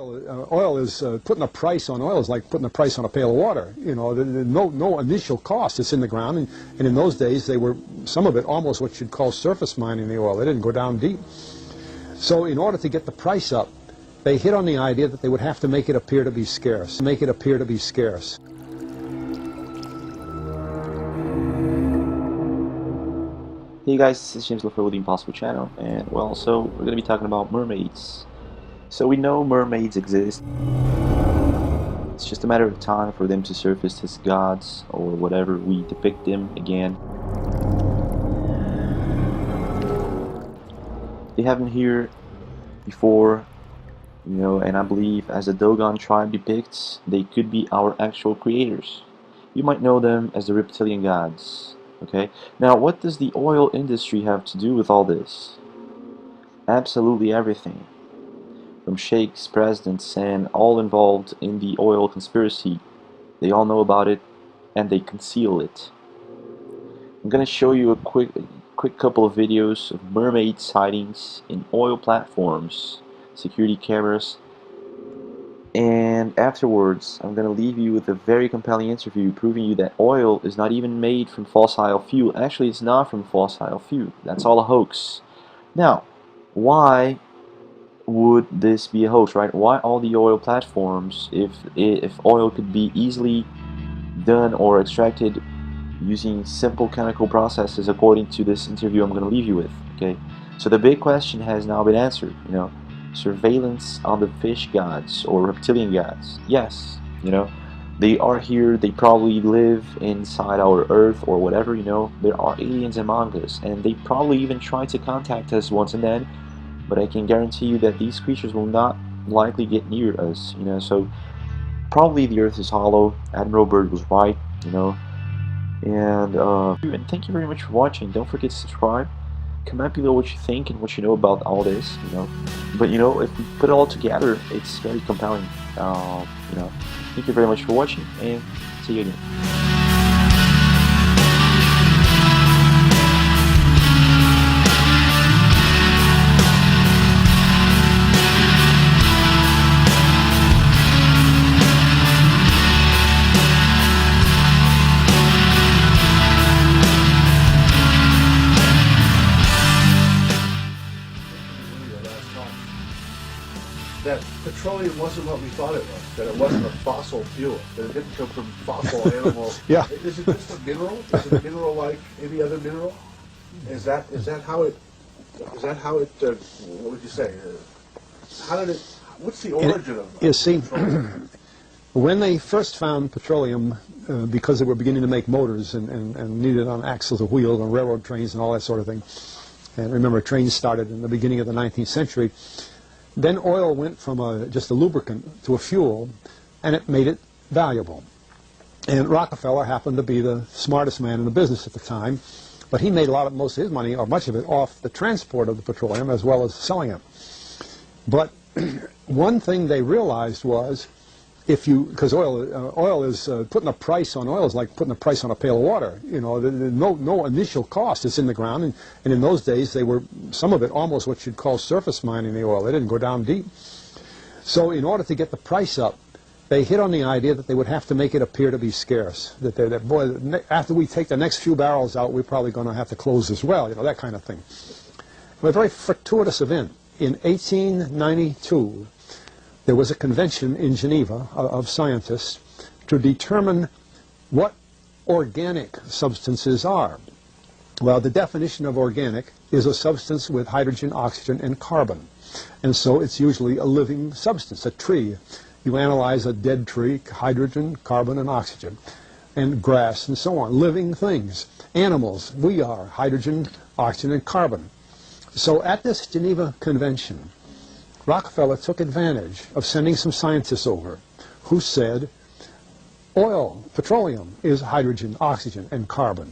oil is putting a price on oil is like putting a price on a pail of water. You know, no initial cost. It's in the ground, and in those days they were, some of it almost what you'd call surface mining the oil. They didn't go down deep. So in order to get the price up, they hit on the idea that they would have to make it appear to be scarce. Make it appear to be scarce. Hey guys, this is James LaFleur with the Impossible channel, and well, so we're going to be talking about mermaids. So we know mermaids exist. It's just a matter of time for them to surface as gods, or whatever we depict them again. They have been here before, you know, and I believe as the Dogon tribe depicts, they could be our actual creators. You might know them as the reptilian gods. Okay, now what does the oil industry have to do with all this? Absolutely everything. From sheikhs, presidents, and all involved in the oil conspiracy. They all know about it, and they conceal it. I'm going to show you a quick couple of videos of mermaid sightings in oil platforms, security cameras, and afterwards I'm going to leave you with a very compelling interview proving you that oil is not even made from fossil fuel. Actually, it's not from fossil fuel. That's all a hoax. Now, why would this be a hoax, right? Why all the oil platforms if oil could be easily done or extracted using simple chemical processes, according to this interview I'm going to leave you with? Okay, so the big question has now been answered. You know, surveillance on the fish gods or reptilian gods. Yes, you know, they are here. They probably live inside our Earth or whatever. You know, there are aliens among us, and they probably even try to contact us once and then. But I can guarantee you that these creatures will not likely get near us. You know, so probably the Earth is hollow. Admiral Byrd was right. You know, and thank you very much for watching. Don't forget to subscribe. Comment below what you think and what you know about all this, you know. But you know, if we put it all together, it's very compelling. You know, thank you very much for watching, and see you again. That petroleum wasn't what we thought it was, that it wasn't a fossil fuel, that it didn't come from fossil animals. Yeah. Is it just a mineral? Is it a mineral like any other mineral? Is that how it, what would you say? What's the origin of You see, petroleum? when they first found petroleum, because they were beginning to make motors and needed on axles of wheels on railroad trains and all that sort of thing, and remember trains started in the beginning of the 19th century, then oil went from just a lubricant to a fuel, and it made it valuable. And Rockefeller happened to be the smartest man in the business at the time, but he made most of his money, or much of it, off the transport of the petroleum as well as selling it. But one thing they realized was, because oil is putting a price on oil is like putting a price on a pail of water. You know, no initial cost. It's in the ground, and in those days they were, some of it almost what you'd call surface mining the oil. They didn't go down deep. So in order to get the price up, they hit on the idea that they would have to make it appear to be scarce. That boy, after we take the next few barrels out, we're probably going to have to close as well. You know, that kind of thing. But a very fortuitous event. In 1892. There was a convention in Geneva of scientists to determine what organic substances are. Well, the definition of organic is a substance with hydrogen, oxygen, and carbon. And so it's usually a living substance, a tree. You analyze a dead tree, hydrogen, carbon, and oxygen, and grass, and so on, living things. Animals, we are hydrogen, oxygen, and carbon. So at this Geneva Convention, Rockefeller took advantage of sending some scientists over who said, oil, petroleum, is hydrogen, oxygen, and carbon.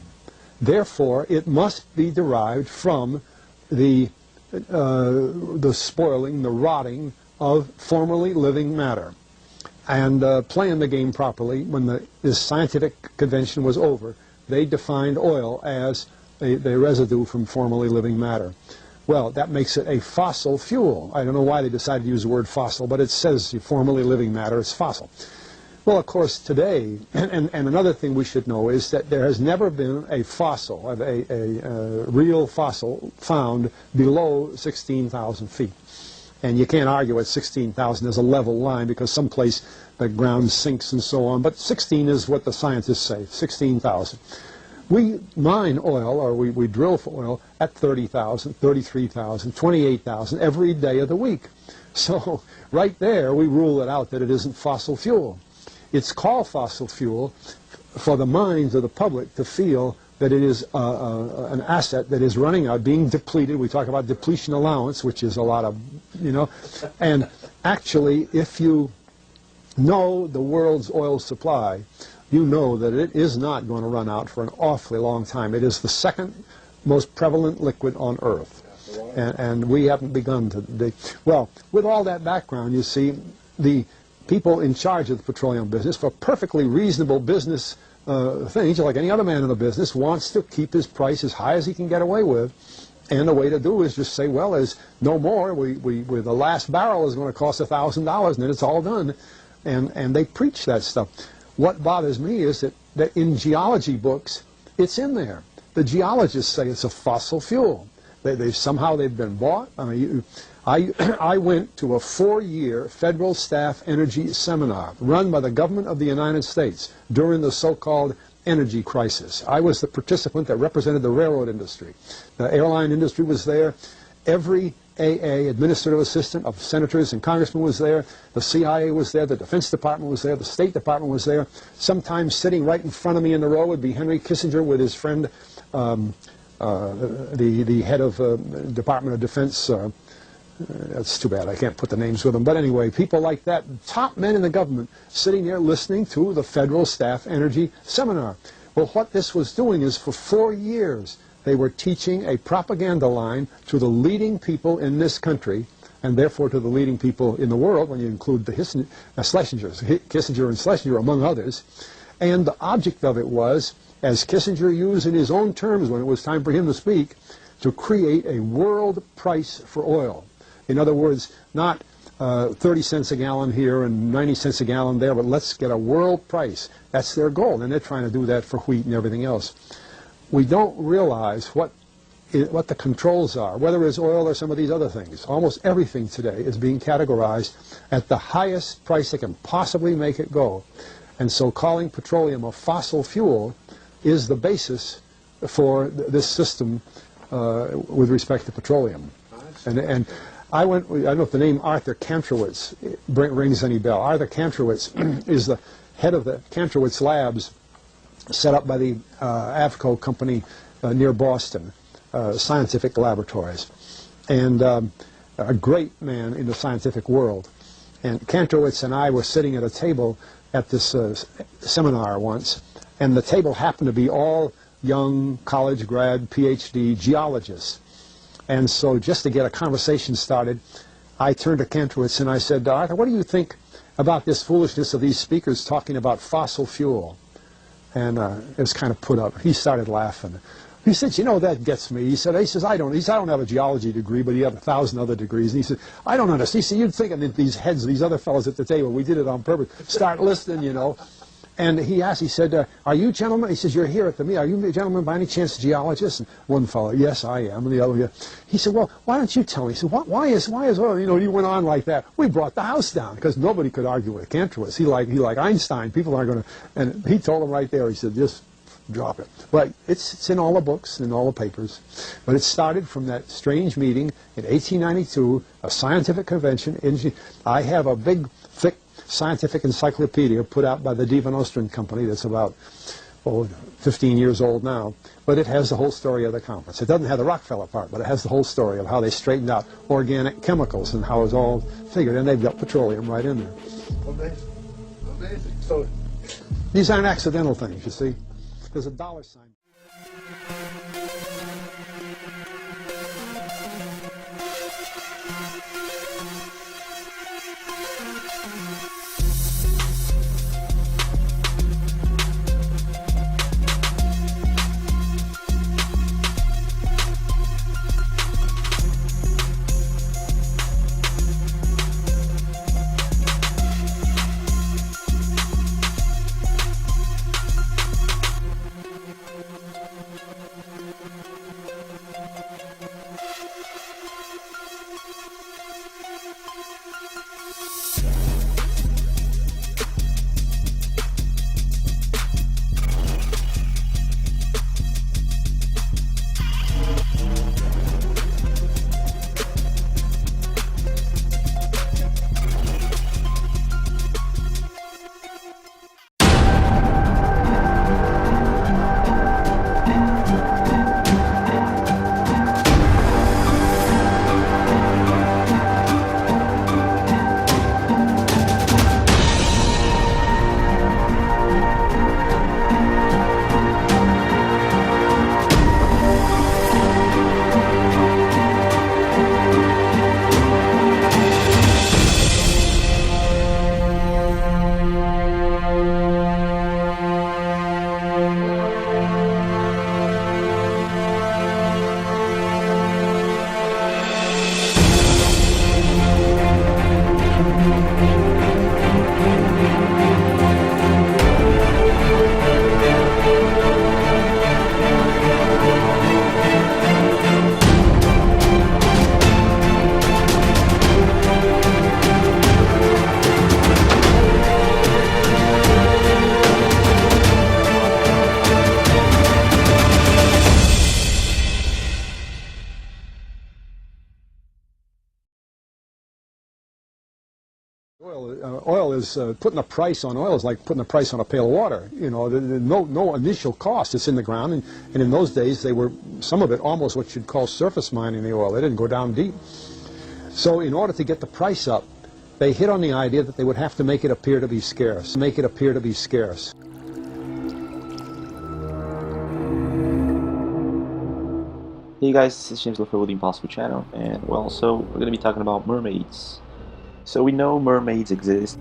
Therefore, it must be derived from the spoiling, the rotting of formerly living matter. And playing the game properly, when this scientific convention was over, they defined oil as the residue from formerly living matter. Well, that makes it a fossil fuel. I don't know why they decided to use the word fossil, but it says formerly living matter is fossil. Well, of course, today, and another thing we should know is that there has never been a fossil, a real fossil, found below 16,000 feet. And you can't argue at 16,000 as a level line because someplace the ground sinks and so on. But 16 is what the scientists say, 16,000. We mine oil, or we drill for oil, at 30,000, 33,000, 28,000 every day of the week. So right there, we rule it out that it isn't fossil fuel. It's called fossil fuel for the minds of the public to feel that it is an asset that is running out, being depleted. We talk about depletion allowance, which is a lot of, you know. And actually, if you know the world's oil supply, you know that it is not going to run out for an awfully long time. It is the second most prevalent liquid on Earth. And we haven't begun to... Well, with all that background, you see, the people in charge of the petroleum business, for perfectly reasonable business things, like any other man in the business, wants to keep his price as high as he can get away with. And the way to do is just say, well, there's no more. The last barrel is going to cost $1,000, and then it's all done. And they preach that stuff. What bothers me is that in geology books, it's in there. The geologists say it's a fossil fuel. Somehow they've been bought. I mean, I went to a 4-year federal staff energy seminar run by the government of the United States during the so-called energy crisis. I was the participant that represented the railroad industry. The airline industry was there. Every AA, administrative assistant of senators and congressmen, was there. The CIA was there. The Defense Department was there. The State Department was there. Sometimes sitting right in front of me in the row would be Henry Kissinger with his friend, the head of Department of Defense. That's too bad. I can't put the names with them. But anyway, people like that, top men in the government, sitting there listening to the Federal Staff Energy Seminar. Well, what this was doing is for 4 years, they were teaching a propaganda line to the leading people in this country, and therefore to the leading people in the world, when you include the Kissinger and Schlesinger, among others. And the object of it was, as Kissinger used in his own terms when it was time for him to speak, to create a world price for oil. In other words, not 30 cents a gallon here and 90 cents a gallon there, but let's get a world price. That's their goal, and they're trying to do that for wheat and everything else. We don't realize what the controls are, whether it's oil or some of these other things. Almost everything today is being categorized at the highest price they can possibly make it go. And so calling petroleum a fossil fuel is the basis for this system with respect to petroleum. And I don't know if the name Arthur Kantrowitz rings any bell. Arthur Kantrowitz is the head of the Kantrowitz Labs set up by the Avco company near Boston, scientific laboratories, and a great man in the scientific world. And Kantrowitz and I were sitting at a table at this seminar once, and the table happened to be all young college grad, PhD geologists. And so just to get a conversation started, I turned to Kantrowitz and I said, Arthur, what do you think about this foolishness of these speakers talking about fossil fuel? And it was kind of put up. He started laughing. He said, you know, that gets me. He says, I don't have a geology degree, but he had 1,000 other degrees. And he said, I don't understand. He said, you'd think that these heads, these other fellows at the table, we did it on purpose, start listening, you know. And he asked, he said, are you gentlemen, he says, you're here at the meeting, are you gentlemen by any chance geologists? And one fellow, yes, I am. And the other, yeah. He said, well, why don't you tell me? He said, why is oil, you know, he went on like that. We brought the house down, because nobody could argue with Kantrowitz. He like Einstein, people aren't going to, and he told him right there, he said, just drop it. But it's in all the books, in all the papers. But it started from that strange meeting in 1892, a scientific convention. I have a big, thick scientific encyclopedia put out by the Divan Ostrand Company that's about 15 years old now, but it has the whole story of the conference. It doesn't have the Rockefeller part, but it has the whole story of how they straightened out organic chemicals and how it was all figured, and they've got petroleum right in there. Amazing. Amazing. So these aren't accidental things, you see. There's a dollar sign. oil is putting a price on oil is like putting a price on a pail of water. You know, no initial cost. It's in the ground, and in those days they were, some of it, almost what you'd call surface mining the oil. They didn't go down deep. So in order to get the price up, they hit on the idea that they would have to make it appear to be scarce. Make it appear to be scarce. Hey guys, this is James Lefebvre with the Impossible channel, and well, so we're going to be talking about mermaids. So we know mermaids exist.